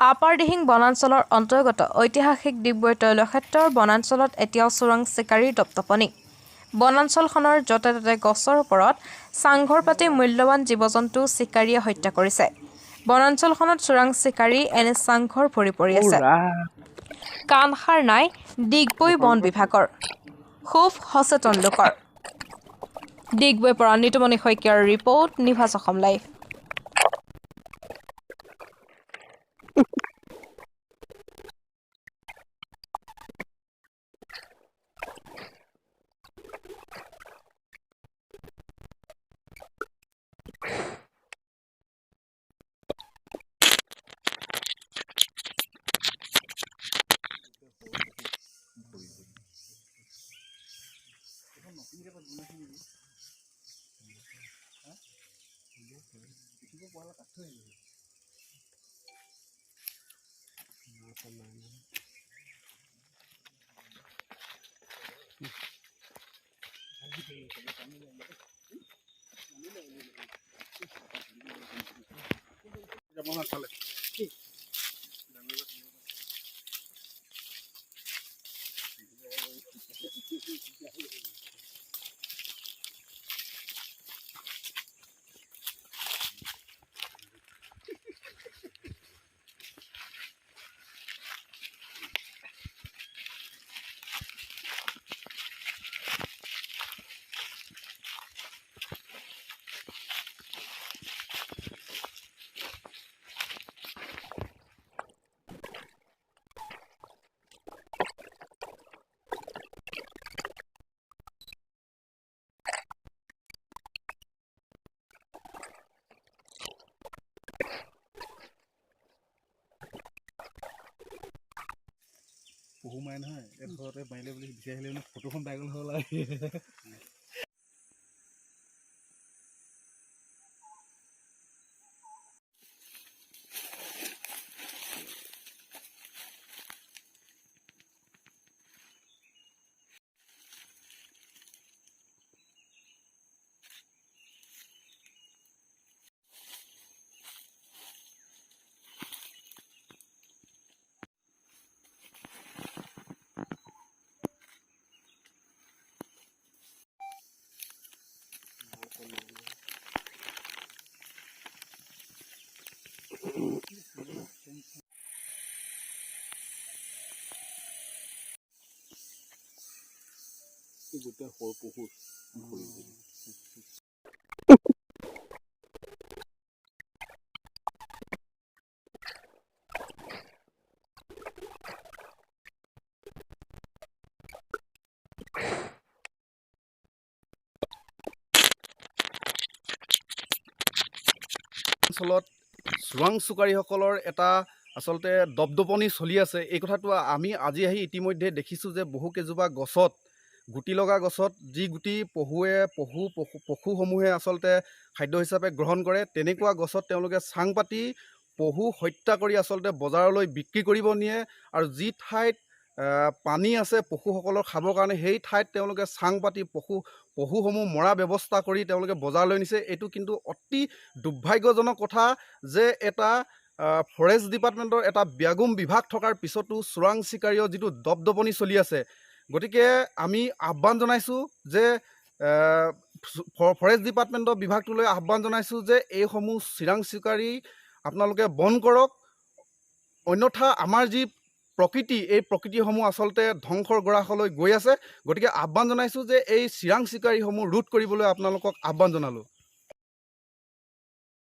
Upper Dihing বনাঞ্চলৰ অন্তৰ্গত ঐতিহাসিক ডিগবৈ তৈলক্ষেত্ৰৰ বনাঞ্চলত এতিয়াও চোৰাং চিকাৰীৰ দপদপনি। বনাঞ্চলখনৰ য'তে ত'তে গছৰ ওপৰত চাংঘৰ পাতি মূল্যৱান জীৱ-জন্তু চিকাৰীয়ে হত্যা কৰিছে। বনাঞ্চলখনত চোৰাং চিকাৰী এনে চাংঘৰ ভৰি পৰি আছে। কাণসাৰ নাই ডিগবৈ বন বিভাগৰ, খুব সচেতন লোকৰ। ডিগবৈৰ পৰা নিতুমণি শইকীয়াৰ ৰিপৰ্ট, নিভাজ অসম লাইভ। পহু মাৰে নহয়, ঘৰতে মাৰিলে বুলি বিচাৰি আহিলে মানে ফটোখন পাই গ'ল হ'ল আৰু। গোটেই সৰু পহু অঞ্চলত চোৰাং চিকাৰীসকলৰ এটা আচলতে দপদপনি চলি আছে। এই কথাটো আমি আজি আহি ইতিমধ্যে দেখিছোঁ যে বহু কেইজোপা গছত, গুটি লগা গছত যি গুটি পশুসমূহে আচলতে খাদ্য হিচাপে গ্ৰহণ কৰে, তেনেকুৱা গছত তেওঁলোকে চাং পাতি পহু হত্যা কৰি আচলতে বজাৰলৈ বিক্ৰী কৰিব নিয়ে। আৰু যি ঠাইত পানী আছে পশুসকলৰ খাবৰ কাৰণে, সেই ঠাইত তেওঁলোকে চাং পাতি পশুসমূহ মৰা ব্যৱস্থা কৰি তেওঁলোকে বজাৰলৈ নিছে। এইটো কিন্তু অতি দুৰ্ভাগ্যজনক কথা যে এটা ফৰেষ্ট ডিপাৰ্টমেণ্টৰ এটা ব্যাগুম বিভাগ থকাৰ পিছতো চোৰাং চিকাৰীৰ যিটো দপদপনি চলি আছে। গতিকে আমি আহ্বান জনাইছোঁ যে ফৰেষ্ট ডিপাৰ্টমেণ্টৰ বিভাগটোলৈ আহ্বান জনাইছোঁ যে এইসমূহ চোৰাং চিকাৰী আপোনালোকে বন্ধ কৰক, অন্যথা আমাৰ যি প্ৰকৃতি, এই প্ৰকৃতিসমূহ আচলতে ধ্বংসৰ গৰাহলৈ গৈ আছে। গতিকে আহ্বান জনাইছোঁ যে এই চোৰাং চিকাৰীসমূহ ৰোধ কৰিবলৈ আপোনালোকক আহ্বান জনালোঁ।